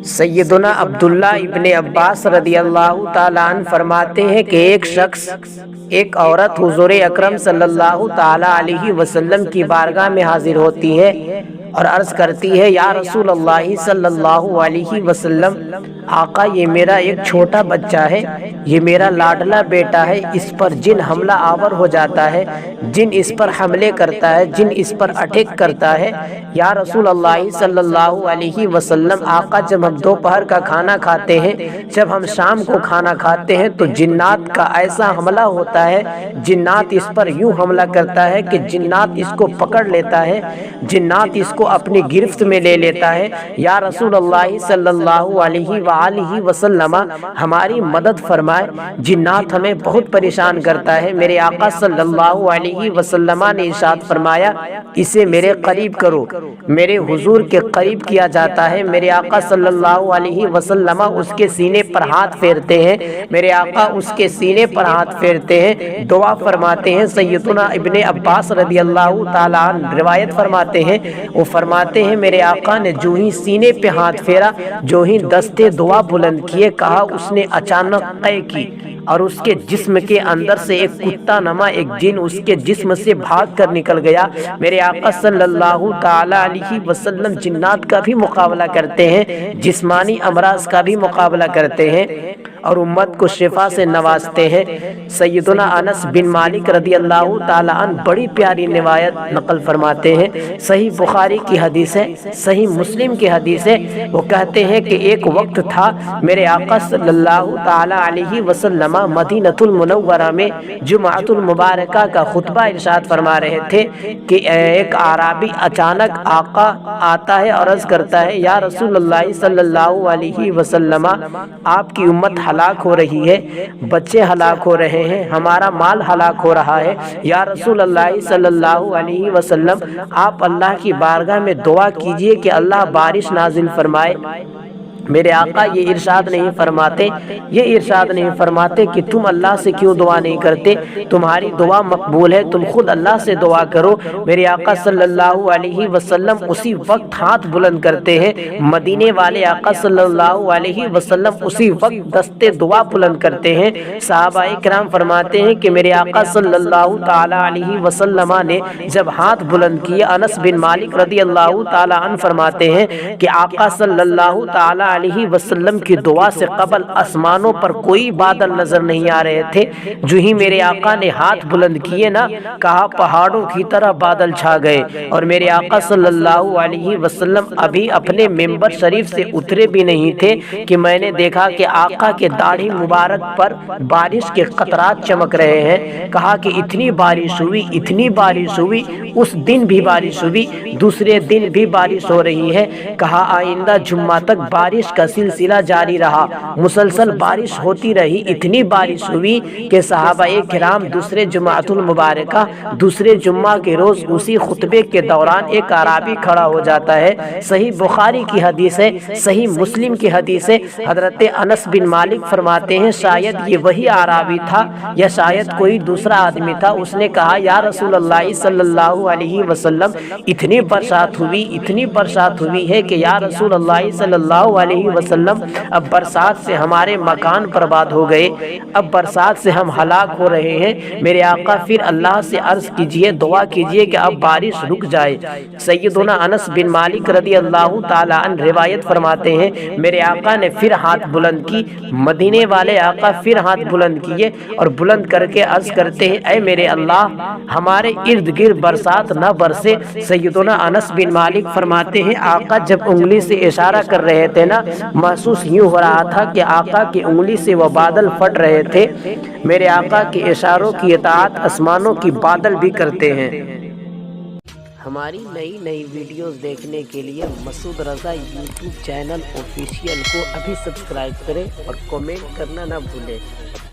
سیدنا عبداللہ ابن عباس رضی اللہ تعالیٰ عنہ فرماتے ہیں کہ ایک شخص ایک عورت حضور اکرم صلی اللہ تعالیٰ علیہ وسلم کی بارگاہ میں حاضر ہوتی ہے اور عرض کرتی ہے، یا رسول اللہ صلی اللہ علیہ وسلم، آقا یہ میرا ایک چھوٹا بچہ ہے، یہ میرا لاڈلا بیٹا ہے، اس پر جن حملہ آور ہو جاتا ہے، جن اس پر حملے کرتا ہے، جن اس پر اٹیک کرتا ہے، یا رسول اللہ صلی اللہ علیہ وسلم، آقا جب ہم دوپہر کا کھانا کھاتے ہیں، جب ہم شام کو کھانا کھاتے ہیں تو جنات کا ایسا حملہ ہوتا ہے، جنات اس پر یوں حملہ کرتا ہے کہ جنات اس کو پکڑ لیتا ہے، جنات اس کو اپنی گرفت میں لے لیتا ہے، یا رسول اللہ صلی اللہ علیہ وآلہ وسلم ہماری مدد فرمائے، جنات ہمیں بہت پریشان کرتا ہے۔ میرے آقا صلی اللہ علیہ وسلم نے ارشاد فرمایا، اسے میرے قریب کرو۔ میرے حضور کے قریب کیا جاتا ہے، میرے آقا صلی اللہ علیہ وسلم اس کے سینے پر ہاتھ پھیرتے ہیں، میرے آقا اس کے سینے پر ہاتھ پھیرتے ہیں، دعا فرماتے ہیں۔ سیدنا ابن عباس رضی اللہ تعالیٰ عنہ روایت فرماتے ہیں، وہ فرماتے ہیں میرے آقا نے جو ہی سینے پہ ہاتھ پھیرا، جو ہی دستے دعا بلند کیے، کہا اس نے اچانک قے کی اور اس کے جسم کے اندر سے ایک کتا نما ایک جن اس کے جسم سے بھاگ کر نکل گیا۔ میرے آقا صلی اللہ تعالی علیہ وسلم جنات کا بھی مقابلہ کرتے ہیں، جسمانی امراض کا بھی مقابلہ کرتے ہیں اور امت کو شفا سے نوازتے ہیں۔ سیدنا انس بن مالک رضی اللہ تعالی عنہ بڑی پیاری روایت نقل فرماتے ہیں، صحیح بخاری کی حدیث ہے، صحیح مسلم کی حدیث ہے۔ وہ کہتے ہیں کہ ایک وقت تھا، میرے آقا صلی اللہ تعالی علیہ وسلم مدینہ المنورہ میں جمعۃ المبارکہ کا خطبہ ارشاد فرما رہے تھے کہ ایک اعرابی اچانک آقا آتا ہے اور عرض کرتا ہے، یا رسول اللہ صلی اللہ علیہ وسلم، آپ کی امت ہلاک ہو رہی ہے، بچے ہلاک ہو رہے ہیں، ہمارا مال ہلاک ہو رہا ہے، یا رسول اللہ صلی اللہ علیہ وسلم آپ اللہ کی بارگاہ میں دعا کیجئے کہ اللہ بارش نازل فرمائے۔ میرے آقا یہ ارشاد نہیں فرماتے کہ تم اللہ سے کیوں دعا نہیں کرتے، تمہاری دعا مقبول ہے، تم خود اللہ سے دعا کرو۔ میرے آقا صلی اللہ علیہ وسلم اسی وقت ہاتھ بلند کرتے ہیں، مدینے والے آقا صلی اللہ علیہ وسلم اسی وقت دستے دعا بلند کرتے ہیں۔ صحابہ کرام فرماتے ہیں کہ میرے آقا صلی اللہ تعالی علیہ وسلم نے جب ہاتھ بلند کیے، انس بن مالک رضی اللہ تعالی عنہ فرماتے ہیں کہ آقا صلی اللہ تعالی علیہ وسلم کی دعا سے قبل آسمانوں پر کوئی بادل نظر نہیں آ رہے تھے، جو ہی میرے آقا نے ہاتھ بلند کیے نا، کہا پہاڑوں کی طرح بادل چھا گئے، اور میرے آقا صلی اللہ علیہ وسلم ابھی اپنے ممبر شریف سے اترے بھی نہیں تھے کہ میں نے دیکھا کہ آقا کے داڑھی مبارک پر بارش کے قطرات چمک رہے ہیں۔ کہا کہ اتنی بارش ہوئی، اتنی بارش ہوئی، اس دن بھی بارش ہوئی، دوسرے دن بھی بارش ہو رہی ہے۔ کہا آئندہ جمعہ تک بارش کا سلسلہ جاری رہا، مسلسل بارش ہوتی رہی، اتنی بارش ہوئی کہ صحابہ کرام دوسرے جمعۃ المبارکہ، دوسرے جمعہ کے روز اسی خطبے کے دوران ایک اعرابی کھڑا ہو جاتا ہے۔ صحیح بخاری کی حدیث ہے، صحیح مسلم کی حدیث ہے۔ حضرت انس بن مالک فرماتے ہیں شاید یہ وہی اعرابی تھا یا شاید کوئی دوسرا آدمی تھا، اس نے کہا یا رسول اللہ صلی اللہ علیہ وسلم اتنی برسات ہوئی، اتنی برسات ہوئی ہے کہ یا رسول اللہ صلی اللہ علیہ وسلم اب برسات سے ہمارے مکان برباد ہو گئے، اب برسات سے ہم ہلاک ہو رہے ہیں۔ میرے آقا پھر اللہ سے عرض کیجئے، دعا کیجئے کہ اب بارش رک جائے۔ سیدنا انس بن مالک رضی اللہ تعالی عنہ روایت فرماتے ہیں میرے آقا نے پھر ہاتھ بلند کی، مدینے والے آقا پھر ہاتھ بلند کیے اور بلند کر کے عرض کرتے ہیں اے میرے اللہ، ہمارے ارد گرد برسات نہ برسے۔ سیدنا انس بن مالک فرماتے ہیں آقا جب انگلی سے اشارہ کر رہے تھے نا، محسوس یوں ہو رہا تھا کہ آقا کی انگلی سے وہ بادل پھٹ رہے تھے۔ میرے آقا کے اشاروں کی اطاعت آسمانوں کی بادل بھی کرتے ہیں۔ ہماری نئی ویڈیوز دیکھنے کے لیے مسعود رضا یوٹیوب چینل آفیشیل کو ابھی سبسکرائب کریں اور کمنٹ کرنا نہ بھولیں۔